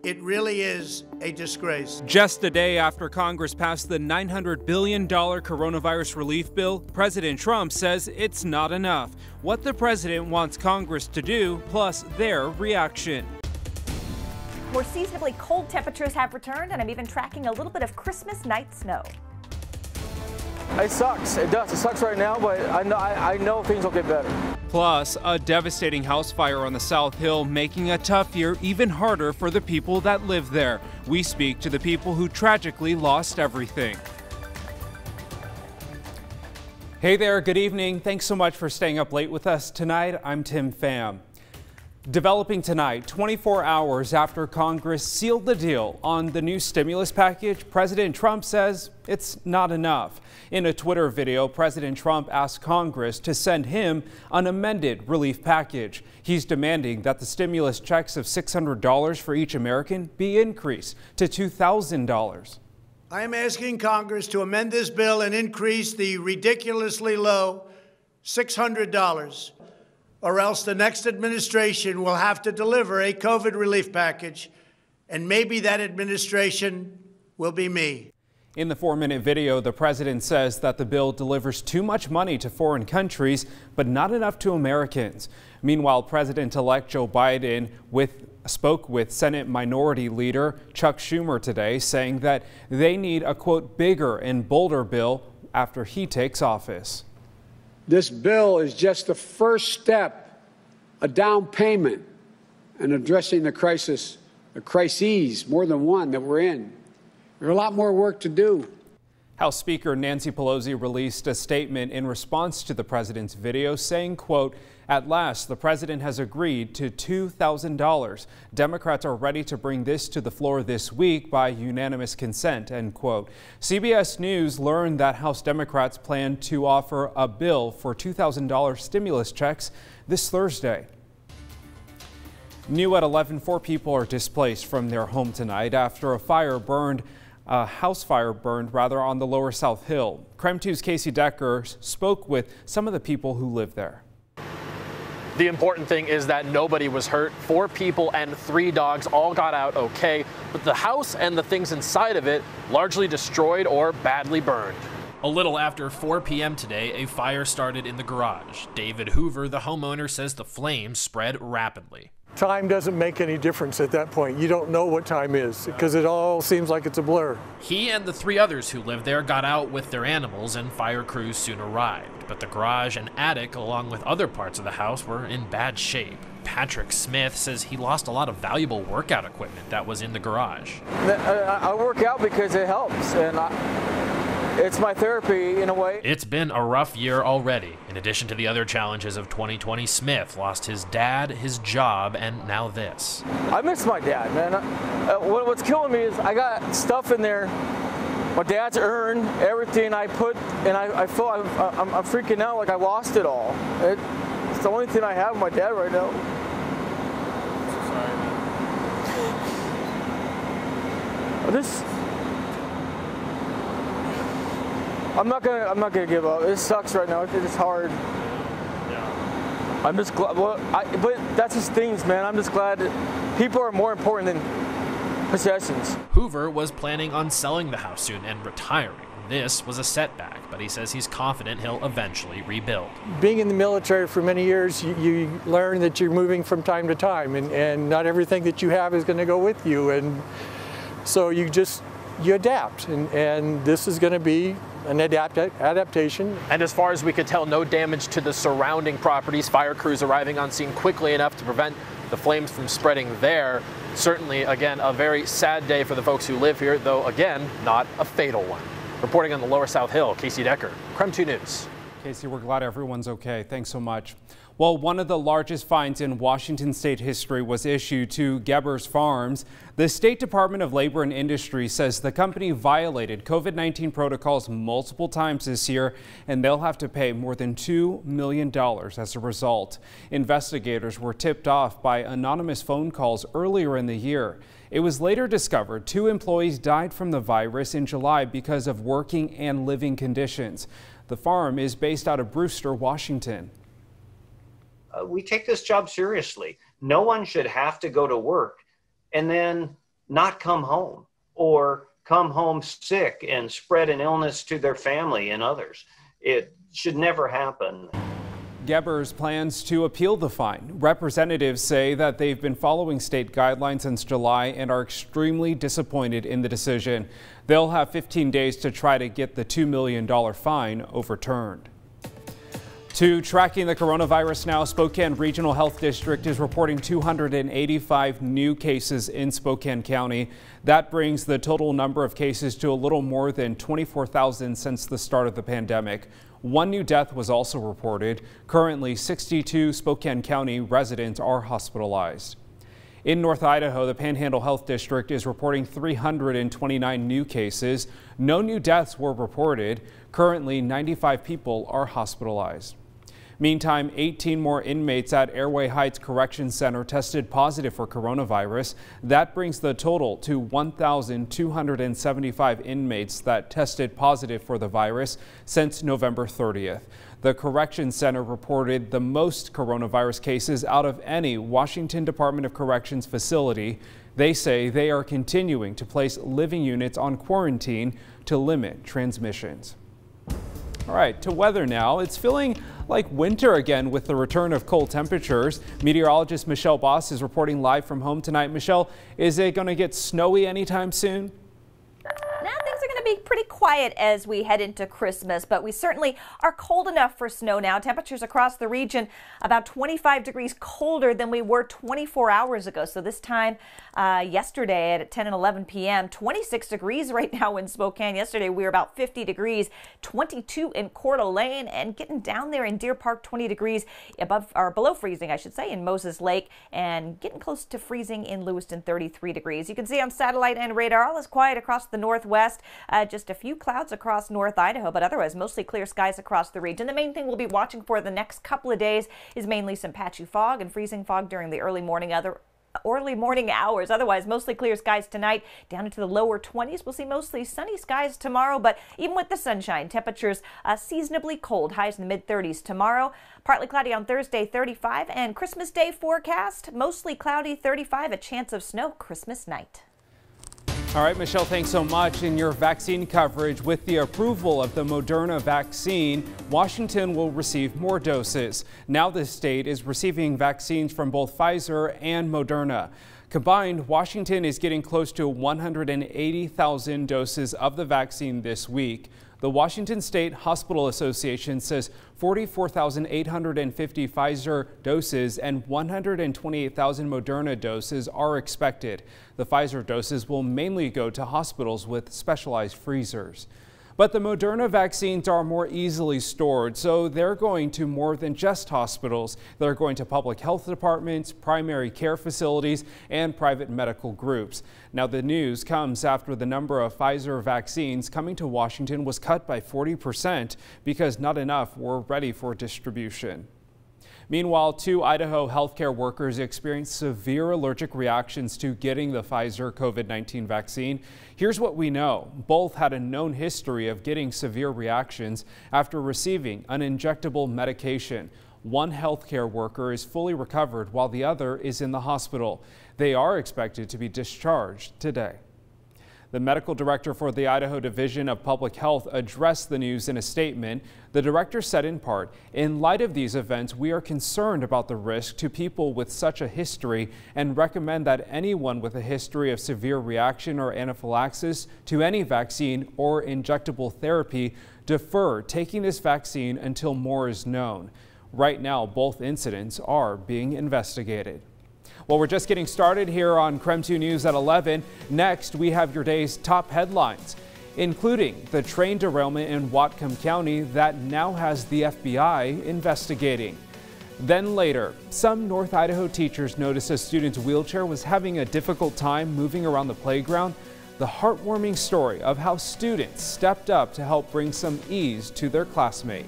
It really is a disgrace. Just a day after Congress passed the $900 billion coronavirus relief bill, President Trump says it's not enough. What the president wants Congress to do, plus their reaction. More seasonably cold temperatures have returned, and I'm even tracking a little bit of Christmas night snow. It sucks. It does. It sucks right now, but I know things will get better. Plus, a devastating house fire on the South Hill making a tough year even harder for the people that live there. We speak to the people who tragically lost everything. Hey there, good evening. Thanks so much for staying up late with us tonight. I'm Tim Pham. Developing tonight, 24 hours after Congress sealed the deal on the new stimulus package, President Trump says it's not enough. In a Twitter video, President Trump asked Congress to send him an amended relief package. He's demanding that the stimulus checks of $600 for each American be increased to $2,000. I am asking Congress to amend this bill and increase the ridiculously low $600. Or else the next administration will have to deliver a COVID relief package, and maybe that administration will be me. In the 4-minute video, the president says that the bill delivers too much money to foreign countries, but not enough to Americans. Meanwhile, President-elect Joe Biden spoke with Senate Minority Leader Chuck Schumer today, saying that they need a, quote, bigger and bolder bill after he takes office. This bill is just the first step, a down payment, in addressing the crises, more than one that we're in. There's a lot more work to do. House Speaker Nancy Pelosi released a statement in response to the president's video saying, quote, "At last, the president has agreed to $2,000. Democrats are ready to bring this to the floor this week by unanimous consent," end quote. CBS News learned that House Democrats plan to offer a bill for $2,000 stimulus checks this Thursday. New at 11, 4 people are displaced from their home tonight after a house fire burned on the lower South Hill. KREM 2's Casey Decker spoke with some of the people who live there. The important thing is that nobody was hurt. 4 people and 3 dogs all got out okay, but the house and the things inside of it largely destroyed or badly burned. A little after 4 p.m. today, a fire started in the garage. David Hoover, the homeowner, says the flames spread rapidly. Time doesn't make any difference at that point. You don't know what time is because it all seems like it's a blur. He and the 3 others who lived there got out with their animals and fire crews soon arrived. But the garage and attic, along with other parts of the house, were in bad shape. Patrick Smith says he lost a lot of valuable workout equipment that was in the garage. I work out because it helps, and it's my therapy in a way. It's been a rough year already. In addition to the other challenges of 2020, Smith lost his dad, his job, and now this. I miss my dad, man. What's killing me is I got stuff in there. My dad's earned everything I put, and I feel I'm freaking out like I lost it all. It's the only thing I have with my dad right now. I'm so sorry. I'm not gonna give up. It sucks right now. It's hard. Yeah. I'm just glad. Well, but that's just things, man. I'm just glad that people are more important than possessions. Hoover was planning on selling the house soon and retiring. This was a setback, but he says he's confident he'll eventually rebuild. Being in the military for many years, you learn that you're moving from time to time, and not everything that you have is going to go with you, and so you adapt, and this is going to be an adaptation. And as far as we could tell, no damage to the surrounding properties. Fire crews arriving on scene quickly enough to prevent the flames from spreading there. Certainly, again, a very sad day for the folks who live here, though, again, not a fatal one. Reporting on the lower South Hill, Casey Decker, KREM 2 News. Casey, we're glad everyone's okay. Thanks so much. Well, one of the largest fines in Washington state history was issued to Gebers Farms. The State Department of Labor and Industry says the company violated COVID-19 protocols multiple times this year, and they'll have to pay more than $2 million as a result. Investigators were tipped off by anonymous phone calls earlier in the year. It was later discovered 2 employees died from the virus in July because of working and living conditions. The farm is based out of Brewster, Washington. We take this job seriously. No one should have to go to work and then not come home or come home sick and spread an illness to their family and others. It should never happen. Gebers plans to appeal the fine. Representatives say that they've been following state guidelines since July and are extremely disappointed in the decision. They'll have 15 days to try to get the $2 million fine overturned. To tracking the coronavirus now, Spokane Regional Health District is reporting 285 new cases in Spokane County. That brings the total number of cases to a little more than 24,000 since the start of the pandemic. One new death was also reported. Currently, 62 Spokane County residents are hospitalized. In North Idaho, the Panhandle Health District is reporting 329 new cases. No new deaths were reported. Currently, 95 people are hospitalized. Meantime, 18 more inmates at Airway Heights Correction Center tested positive for coronavirus. That brings the total to 1,275 inmates that tested positive for the virus since November 30th. The Correction Center reported the most coronavirus cases out of any Washington Department of Corrections facility. They say they are continuing to place living units on quarantine to limit transmissions. All right, to weather now. It's feeling like winter again with the return of cold temperatures. Meteorologist Michelle Boss is reporting live from home tonight. Michelle, is it going to get snowy anytime soon? Now things are going to be pretty quiet as we head into Christmas, but we certainly are cold enough for snow now. Temperatures across the region about 25 degrees colder than we were 24 hours ago. So this time yesterday at 10 and 11 p.m., 26 degrees right now in Spokane. Yesterday we were about 50 degrees, 22 in Coeur d'Alene, and getting down there in Deer Park, 20 degrees above or below freezing, I should say, in Moses Lake, and getting close to freezing in Lewiston, 33 degrees. You can see on satellite and radar all is quiet across the northwest. Just a few clouds across North Idaho, but otherwise mostly clear skies across the region. The main thing we'll be watching for the next couple of days is mainly some patchy fog and freezing fog during the early morning hours. Otherwise, mostly clear skies tonight, down into the lower 20s. We'll see mostly sunny skies tomorrow, but even with the sunshine, temperatures seasonably cold, highs in the mid-30s tomorrow. Partly cloudy on Thursday, 35, and Christmas Day forecast, mostly cloudy, 35, a chance of snow Christmas night. All right, Michelle, thanks so much. In your vaccine coverage, with the approval of the Moderna vaccine, Washington will receive more doses. Now the state is receiving vaccines from both Pfizer and Moderna. Combined, Washington is getting close to 180,000 doses of the vaccine this week. The Washington State Hospital Association says 44,850 Pfizer doses and 128,000 Moderna doses are expected. The Pfizer doses will mainly go to hospitals with specialized freezers. But the Moderna vaccines are more easily stored, so they're going to more than just hospitals. They're going to public health departments, primary care facilities, and private medical groups. Now, the news comes after the number of Pfizer vaccines coming to Washington was cut by 40% because not enough were ready for distribution. Meanwhile, 2 Idaho healthcare workers experienced severe allergic reactions to getting the Pfizer COVID-19 vaccine. Here's what we know. Both had a known history of getting severe reactions after receiving an injectable medication. One healthcare worker is fully recovered while the other is in the hospital. They are expected to be discharged today. The medical director for the Idaho Division of Public Health addressed the news in a statement. The director said in part, "In light of these events, we are concerned about the risk to people with such a history and recommend that anyone with a history of severe reaction or anaphylaxis to any vaccine or injectable therapy defer taking this vaccine until more is known." Right now, both incidents are being investigated. Well, we're just getting started here on KREM 2 News at 11. Next, we have your day's top headlines, including the train derailment in Whatcom County that now has the FBI investigating. Then later, some North Idaho teachers noticed a student's wheelchair was having a difficult time moving around the playground. The heartwarming story of how students stepped up to help bring some ease to their classmate.